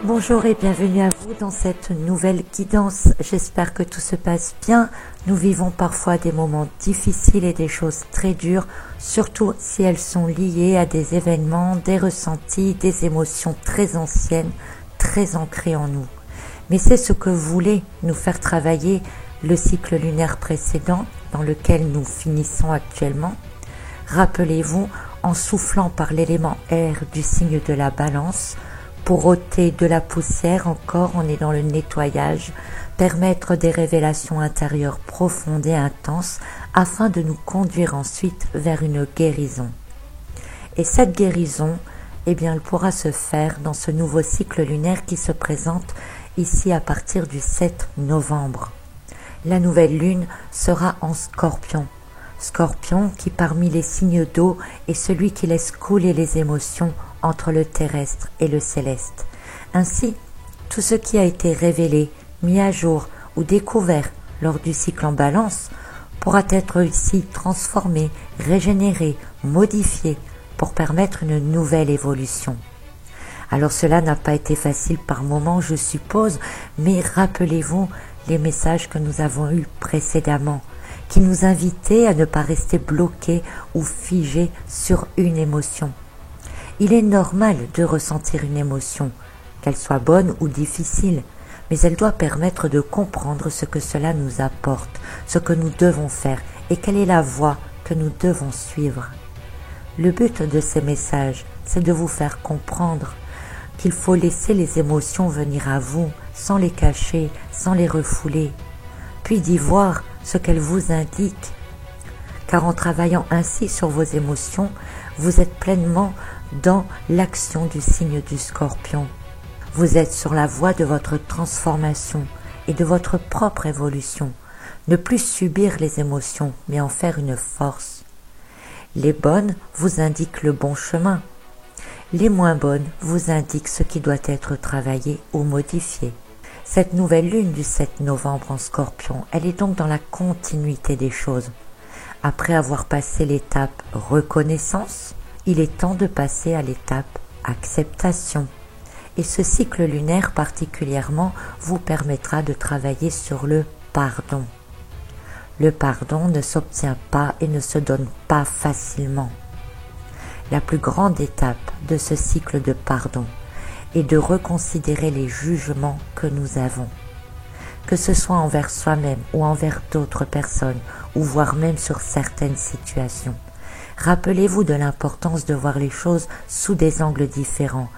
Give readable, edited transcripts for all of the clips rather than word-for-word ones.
Bonjour et bienvenue à vous dans cette nouvelle guidance. J'espère que tout se passe bien. Nous vivons parfois des moments difficiles et des choses très dures, surtout si elles sont liées à des événements, des ressentis, des émotions très anciennes, très ancrées en nous. Mais c'est ce que voulait nous faire travailler le cycle lunaire précédent dans lequel nous finissons actuellement. Rappelez-vous, en soufflant par l'élément air du signe de la balance, pour ôter de la poussière encore, on est dans le nettoyage, permettre des révélations intérieures profondes et intenses afin de nous conduire ensuite vers une guérison. Et cette guérison, elle pourra se faire dans ce nouveau cycle lunaire qui se présente ici à partir du 7 novembre. La nouvelle lune sera en Scorpion. Scorpion qui parmi les signes d'eau est celui qui laisse couler les émotions entre le terrestre et le céleste. Ainsi, tout ce qui a été révélé, mis à jour ou découvert lors du cycle en balance pourra être ici transformé, régénéré, modifié pour permettre une nouvelle évolution. Alors cela n'a pas été facile par moments, je suppose, mais rappelez-vous les messages que nous avons eus précédemment, qui nous invitaient à ne pas rester bloqués ou figés sur une émotion. Il est normal de ressentir une émotion, qu'elle soit bonne ou difficile, mais elle doit permettre de comprendre ce que cela nous apporte, ce que nous devons faire et quelle est la voie que nous devons suivre. Le but de ces messages, c'est de vous faire comprendre qu'il faut laisser les émotions venir à vous, sans les cacher, sans les refouler, puis d'y voir ce qu'elles vous indiquent. Car en travaillant ainsi sur vos émotions, vous êtes pleinement dans l'action du signe du Scorpion. Vous êtes sur la voie de votre transformation et de votre propre évolution. Ne plus subir les émotions, mais en faire une force. Les bonnes vous indiquent le bon chemin. Les moins bonnes vous indiquent ce qui doit être travaillé ou modifié. Cette nouvelle lune du 7 novembre en Scorpion, elle est donc dans la continuité des choses. Après avoir passé l'étape reconnaissance, il est temps de passer à l'étape acceptation. Et ce cycle lunaire particulièrement vous permettra de travailler sur le pardon. Le pardon ne s'obtient pas et ne se donne pas facilement. La plus grande étape de ce cycle de pardon est de reconsidérer les jugements que nous avons, que ce soit envers soi-même ou envers d'autres personnes, ou voire même sur certaines situations. Rappelez-vous de l'importance de voir les choses sous des angles différents.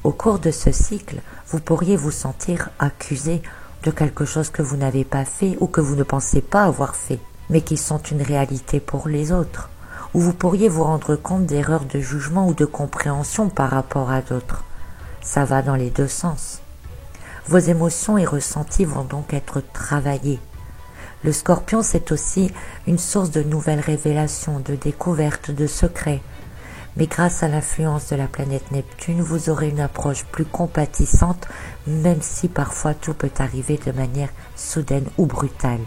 Au cours de ce cycle, vous pourriez vous sentir accusé de quelque chose que vous n'avez pas fait ou que vous ne pensez pas avoir fait, mais qui sont une réalité pour les autres. Ou vous pourriez vous rendre compte d'erreurs de jugement ou de compréhension par rapport à d'autres. Ça va dans les deux sens. Vos émotions et ressentis vont donc être travaillés. Le Scorpion, c'est aussi une source de nouvelles révélations, de découvertes, de secrets. Mais grâce à l'influence de la planète Neptune, vous aurez une approche plus compatissante, même si parfois tout peut arriver de manière soudaine ou brutale.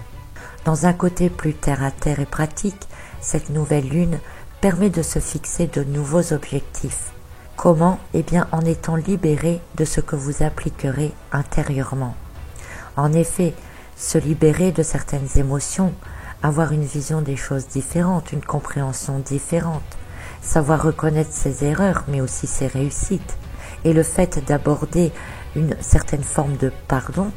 Dans un côté plus terre-à-terre et pratique, cette nouvelle lune permet de se fixer de nouveaux objectifs. Comment ? En étant libéré de ce que vous appliquerez intérieurement. En effet, se libérer de certaines émotions, avoir une vision des choses différente, une compréhension différente, savoir reconnaître ses erreurs mais aussi ses réussites, et le fait d'aborder une certaine forme de pardon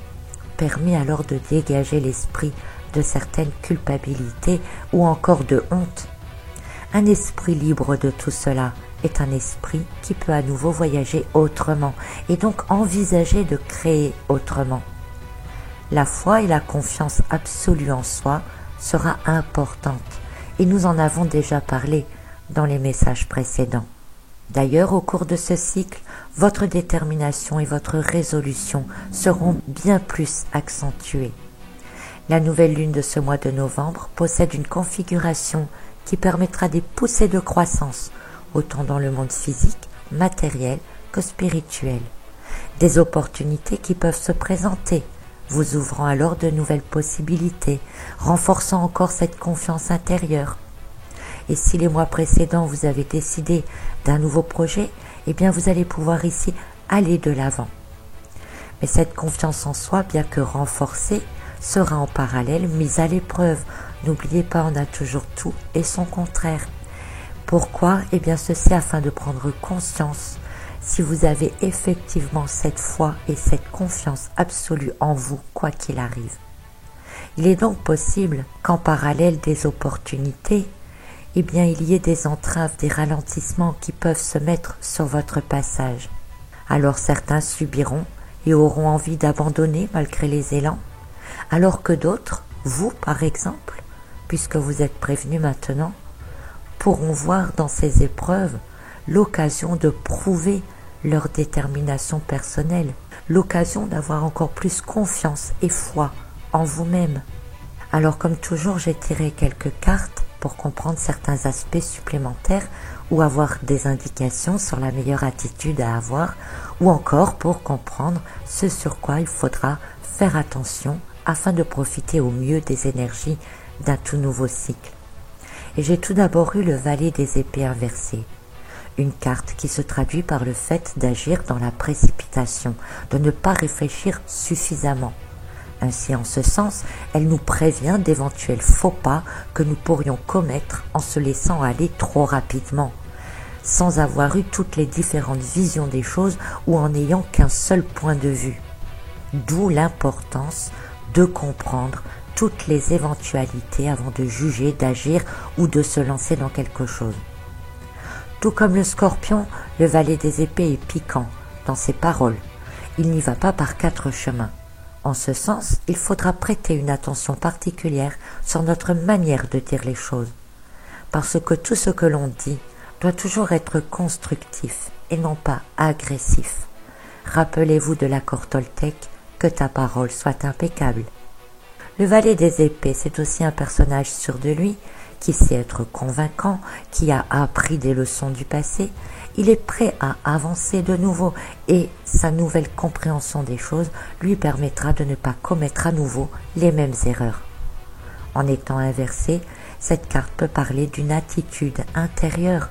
permet alors de dégager l'esprit de certaines culpabilités ou encore de honte. Un esprit libre de tout cela est un esprit qui peut à nouveau voyager autrement et donc envisager de créer autrement. La foi et la confiance absolue en soi sera importante et nous en avons déjà parlé dans les messages précédents. D'ailleurs, au cours de ce cycle, votre détermination et votre résolution seront bien plus accentuées. La nouvelle lune de ce mois de novembre possède une configuration qui permettra des poussées de croissance, autant dans le monde physique, matériel que spirituel. Des opportunités qui peuvent se présenter, vous ouvrant alors de nouvelles possibilités, renforçant encore cette confiance intérieure. Et si les mois précédents vous avez décidé d'un nouveau projet, vous allez pouvoir ici aller de l'avant. Mais cette confiance en soi, bien que renforcée, sera en parallèle mise à l'épreuve. N'oubliez pas, on a toujours tout et son contraire. Pourquoi? Eh bien ceci afin de prendre conscience si vous avez effectivement cette foi et cette confiance absolue en vous, quoi qu'il arrive. Il est donc possible qu'en parallèle des opportunités, eh bien il y ait des entraves, des ralentissements qui peuvent se mettre sur votre passage. Alors certains subiront et auront envie d'abandonner malgré les élans, alors que d'autres, vous par exemple, puisque vous êtes prévenus maintenant, pourront voir dans ces épreuves l'occasion de prouver leur détermination personnelle, l'occasion d'avoir encore plus confiance et foi en vous-même. Alors comme toujours, j'ai tiré quelques cartes pour comprendre certains aspects supplémentaires ou avoir des indications sur la meilleure attitude à avoir ou encore pour comprendre ce sur quoi il faudra faire attention afin de profiter au mieux des énergies d'un tout nouveau cycle. Et j'ai tout d'abord eu le valet des épées inversées, une carte qui se traduit par le fait d'agir dans la précipitation, de ne pas réfléchir suffisamment. Ainsi, en ce sens, elle nous prévient d'éventuels faux pas que nous pourrions commettre en se laissant aller trop rapidement, sans avoir eu toutes les différentes visions des choses ou en n'ayant qu'un seul point de vue. D'où l'importance de comprendre toutes les éventualités avant de juger, d'agir ou de se lancer dans quelque chose. Tout comme le scorpion, le valet des épées est piquant dans ses paroles. Il n'y va pas par 4 chemins. En ce sens, il faudra prêter une attention particulière sur notre manière de dire les choses, parce que tout ce que l'on dit doit toujours être constructif et non pas agressif. Rappelez-vous de l'accord Toltec, que ta parole soit impeccable. Le valet des épées, c'est aussi un personnage sûr de lui, qui sait être convaincant, qui a appris des leçons du passé. Il est prêt à avancer de nouveau et sa nouvelle compréhension des choses lui permettra de ne pas commettre à nouveau les mêmes erreurs. En étant inversé, cette carte peut parler d'une attitude intérieure.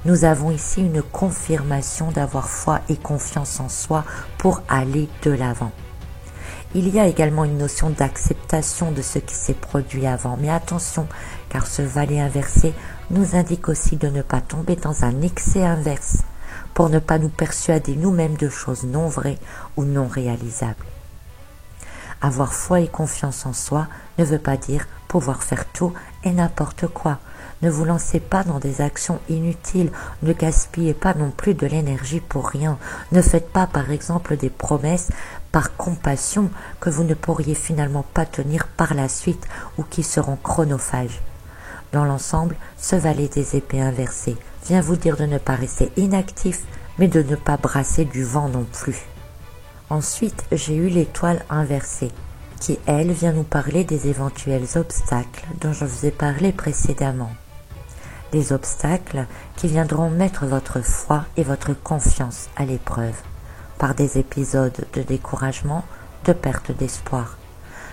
Nous avons ici une confirmation d'avoir foi et confiance en soi pour aller de l'avant. Il y a également une notion d'acceptation de ce qui s'est produit avant, mais attention, car ce valet inversé nous indique aussi de ne pas tomber dans un excès inverse, pour ne pas nous persuader nous-mêmes de choses non vraies ou non réalisables. Avoir foi et confiance en soi ne veut pas dire pouvoir faire tout et n'importe quoi. Ne vous lancez pas dans des actions inutiles, ne gaspillez pas non plus de l'énergie pour rien. Ne faites pas par exemple des promesses par compassion que vous ne pourriez finalement pas tenir par la suite ou qui seront chronophages. Dans l'ensemble, ce valet des épées inversées vient vous dire de ne pas rester inactif, mais de ne pas brasser du vent non plus. Ensuite, j'ai eu l'étoile inversée, qui elle vient nous parler des éventuels obstacles dont je vous ai parlé précédemment. Des obstacles qui viendront mettre votre foi et votre confiance à l'épreuve, par des épisodes de découragement, de perte d'espoir.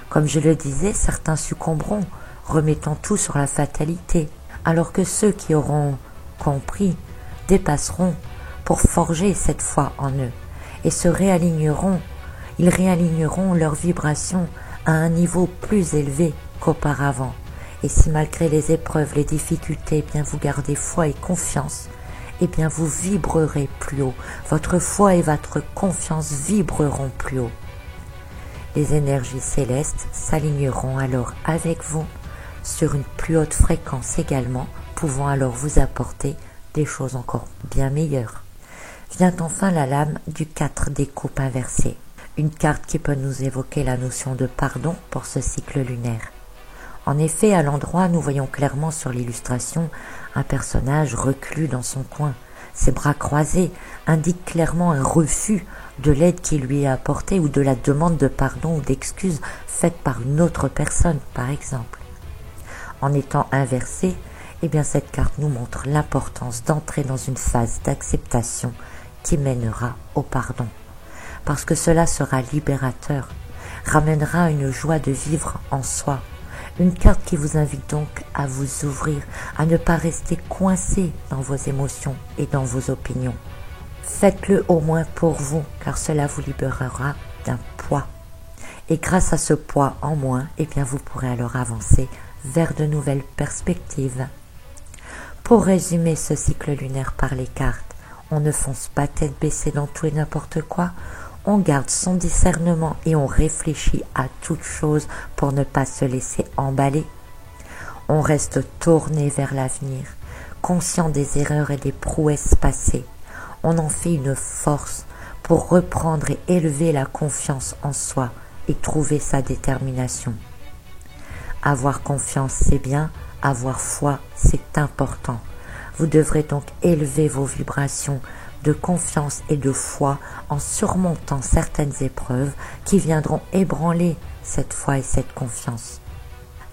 Comme je le disais, certains succomberont, remettant tout sur la fatalité, alors que ceux qui auront compris dépasseront pour forger cette foi en eux et se réaligneront. Ils réaligneront leurs vibrations à un niveau plus élevé qu'auparavant. Et si malgré les épreuves, les difficultés, eh bien vous gardez foi et confiance, eh bien vous vibrerez plus haut. Votre foi et votre confiance vibreront plus haut. Les énergies célestes s'aligneront alors avec vous sur une plus haute fréquence également, pouvant alors vous apporter des choses encore bien meilleures. Vient enfin la lame du 4 des coupes inversées, une carte qui peut nous évoquer la notion de pardon pour ce cycle lunaire. En effet, à l'endroit, nous voyons clairement sur l'illustration un personnage reclus dans son coin. Ses bras croisés indiquent clairement un refus de l'aide qui lui est apportée ou de la demande de pardon ou d'excuse faite par une autre personne, par exemple. En étant inversée, eh bien cette carte nous montre l'importance d'entrer dans une phase d'acceptation qui mènera au pardon. Parce que cela sera libérateur, ramènera une joie de vivre en soi. Une carte qui vous invite donc à vous ouvrir, à ne pas rester coincé dans vos émotions et dans vos opinions. Faites-le au moins pour vous, car cela vous libérera d'un poids. Et grâce à ce poids en moins, eh bien vous pourrez alors avancer vers de nouvelles perspectives. Pour résumer ce cycle lunaire par les cartes, on ne fonce pas tête baissée dans tout et n'importe quoi, on garde son discernement et on réfléchit à toute chose pour ne pas se laisser emballer. On reste tourné vers l'avenir, conscient des erreurs et des prouesses passées. On en fait une force pour reprendre et élever la confiance en soi et trouver sa détermination. Avoir confiance, c'est bien, avoir foi, c'est important. Vous devrez donc élever vos vibrations de confiance et de foi en surmontant certaines épreuves qui viendront ébranler cette foi et cette confiance.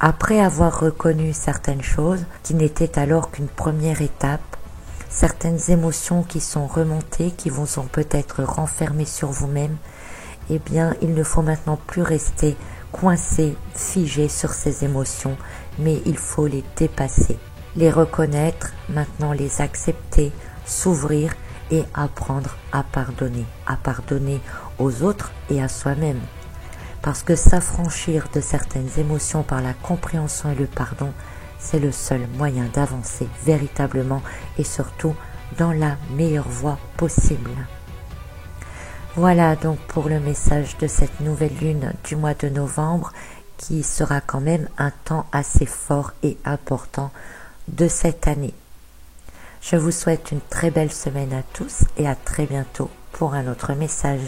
Après avoir reconnu certaines choses qui n'étaient alors qu'une première étape, certaines émotions qui sont remontées, qui vous ont peut-être renfermé sur vous-même, eh bien, il ne faut maintenant plus rester coincé, figé sur ces émotions, mais il faut les dépasser, les reconnaître, maintenant les accepter, s'ouvrir et apprendre à pardonner aux autres et à soi-même. Parce que s'affranchir de certaines émotions par la compréhension et le pardon, c'est le seul moyen d'avancer véritablement et surtout dans la meilleure voie possible. Voilà donc pour le message de cette nouvelle lune du mois de novembre qui sera quand même un temps assez fort et important de cette année. Je vous souhaite une très belle semaine à tous et à très bientôt pour un autre message.